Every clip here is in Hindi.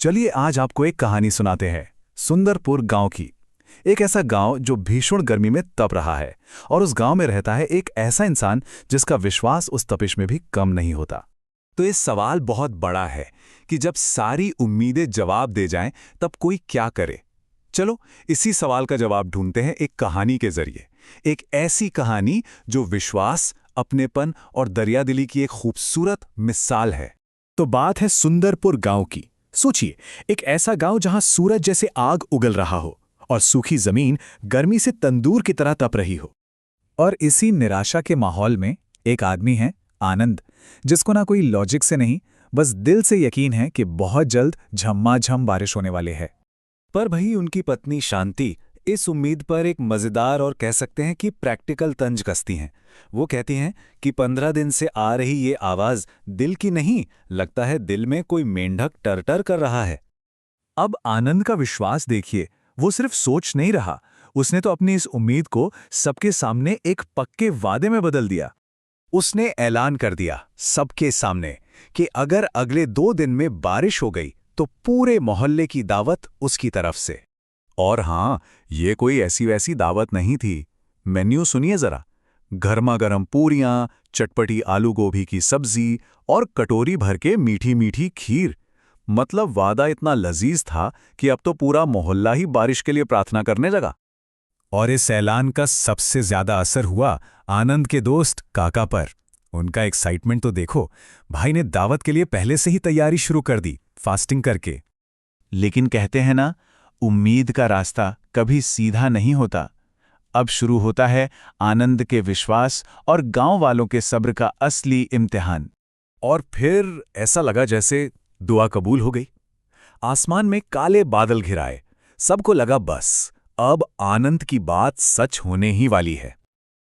चलिए आज आपको एक कहानी सुनाते हैं सुंदरपुर गांव की। एक ऐसा गांव जो भीषण गर्मी में तप रहा है और उस गांव में रहता है एक ऐसा इंसान जिसका विश्वास उस तपिश में भी कम नहीं होता। तो ये सवाल बहुत बड़ा है कि जब सारी उम्मीदें जवाब दे जाएं तब कोई क्या करे। चलो इसी सवाल का जवाब ढूंढते हैं एक कहानी के जरिए। एक ऐसी कहानी जो विश्वास, अपनेपन और दरियादिली की एक खूबसूरत मिसाल है। तो बात है सुंदरपुर गांव की। सोचिए, एक ऐसा गांव जहां सूरज जैसे आग उगल रहा हो और सूखी जमीन गर्मी से तंदूर की तरह तप रही हो। और इसी निराशा के माहौल में एक आदमी है, आनंद, जिसको ना कोई लॉजिक से नहीं, बस दिल से यकीन है कि बहुत जल्द झम्माझम बारिश होने वाले है। पर भाई उनकी पत्नी शांति इस उम्मीद पर एक मजेदार और कह सकते हैं कि प्रैक्टिकल तंज कसती हैं। वो कहती हैं कि 15 दिन से आ रही ये आवाज दिल की नहीं, लगता है दिल में कोई मेंढक टरटर कर रहा है। अब आनंद का विश्वास देखिए, वो सिर्फ सोच नहीं रहा, उसने तो अपनी इस उम्मीद को सबके सामने एक पक्के वादे में बदल दिया। उसने ऐलान कर दिया सबके सामने कि अगर अगले 2 दिन में बारिश हो गई तो पूरे मोहल्ले की दावत उसकी तरफ से। और हां, ये कोई ऐसी वैसी दावत नहीं थी। मेन्यू सुनिए जरा। गर्मा गर्म पूरियां, चटपटी आलू गोभी की सब्जी और कटोरी भर के मीठी मीठी खीर। मतलब वादा इतना लजीज था कि अब तो पूरा मोहल्ला ही बारिश के लिए प्रार्थना करने लगा। और इस ऐलान का सबसे ज्यादा असर हुआ आनंद के दोस्त काका पर। उनका एक्साइटमेंट तो देखो, भाई ने दावत के लिए पहले से ही तैयारी शुरू कर दी, फास्टिंग करके। लेकिन कहते हैं ना, उम्मीद का रास्ता कभी सीधा नहीं होता। अब शुरू होता है आनंद के विश्वास और गांव वालों के सब्र का असली इम्तिहान। और फिर ऐसा लगा जैसे दुआ कबूल हो गई। आसमान में काले बादल घिराए, सबको लगा बस अब आनंद की बात सच होने ही वाली है।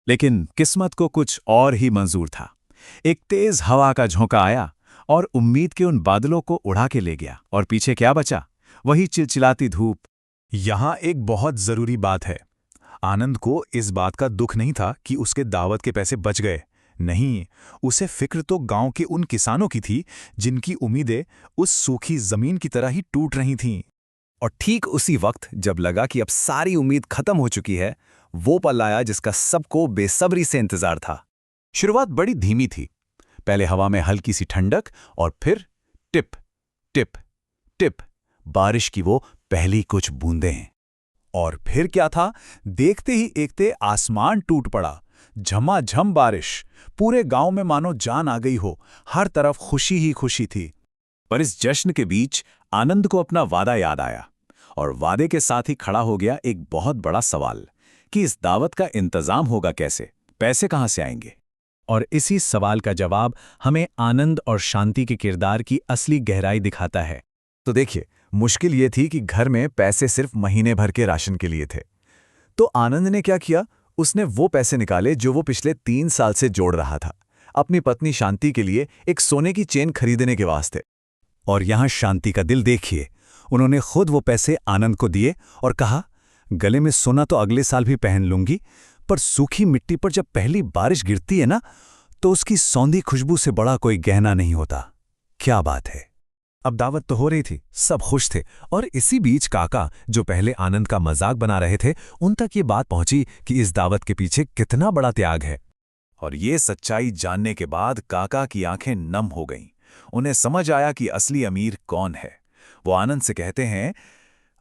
लेकिन किस्मत को कुछ और ही मंजूर था। एक तेज हवा का झोंका आया और उम्मीद के उन बादलों को उड़ा के ले गया। और पीछे क्या बचा? वही चिलचिलाती धूप। यहां एक बहुत जरूरी बात है। आनंद को इस बात का दुख नहीं था कि उसके दावत के पैसे बच गए। नहीं, उसे फिक्र तो गांव के उन किसानों की थी जिनकी उम्मीदें उस सूखी जमीन की तरह ही टूट रही थीं। और ठीक उसी वक्त जब लगा कि अब सारी उम्मीद खत्म हो चुकी है, वो पल आया जिसका सबको बेसब्री से इंतजार था। शुरुआत बड़ी धीमी थी। पहले हवा में हल्की सी ठंडक और फिर टिप टिप टिप, बारिश की वो पहली कुछ बूंदें। और फिर क्या था? देखते ही देखते आसमान टूट पड़ा। झमाझम बारिश, पूरे गांव में मानो जान आ गई हो। हर तरफ खुशी ही खुशी थी। पर इस जश्न के बीच आनंद को अपना वादा याद आया। और वादे के साथ ही खड़ा हो गया एक बहुत बड़ा सवाल कि इस दावत का इंतजाम होगा कैसे, पैसे कहां से आएंगे। और इसी सवाल का जवाब हमें आनंद और शांति के किरदार की असली गहराई दिखाता है। तो देखिए, मुश्किल ये थी कि घर में पैसे सिर्फ महीने भर के राशन के लिए थे। तो आनंद ने क्या किया? उसने वो पैसे निकाले जो वो पिछले 3 साल से जोड़ रहा था, अपनी पत्नी शांति के लिए एक सोने की चेन खरीदने के वास्ते। और यहां शांति का दिल देखिए, उन्होंने खुद वो पैसे आनंद को दिए और कहा, गले में सोना तो अगले साल भी पहन लूंगी, पर सूखी मिट्टी पर जब पहली बारिश गिरती है ना, तो उसकी सौंधी खुशबू से बड़ा कोई गहना नहीं होता। क्या बात है। अब दावत तो हो रही थी, सब खुश थे। और इसी बीच काका, जो पहले आनंद का मजाक बना रहे थे, उन तक ये बात पहुंची कि इस दावत के पीछे कितना बड़ा त्याग है। और ये सच्चाई जानने के बाद काका की आंखें नम हो गईं। उन्हें समझ आया कि असली अमीर कौन है। वो आनंद से कहते हैं,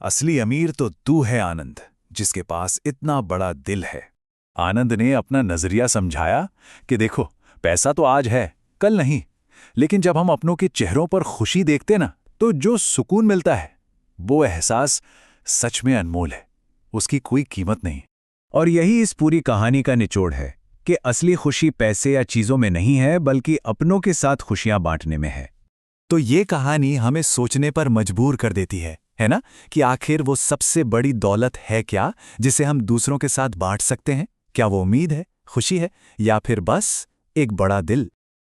असली अमीर तो तू है आनंद, जिसके पास इतना बड़ा दिल है। आनंद ने अपना नजरिया समझाया कि देखो, पैसा तो आज है, कल नहीं, लेकिन जब हम अपनों के चेहरों पर खुशी देखते ना, तो जो सुकून मिलता है, वो एहसास सच में अनमोल है, उसकी कोई कीमत नहीं। और यही इस पूरी कहानी का निचोड़ है कि असली खुशी पैसे या चीजों में नहीं है, बल्कि अपनों के साथ खुशियां बांटने में है। तो ये कहानी हमें सोचने पर मजबूर कर देती है ना, कि आखिर वो सबसे बड़ी दौलत है क्या जिसे हम दूसरों के साथ बांट सकते हैं? क्या वो उम्मीद है, खुशी है, या फिर बस एक बड़ा दिल?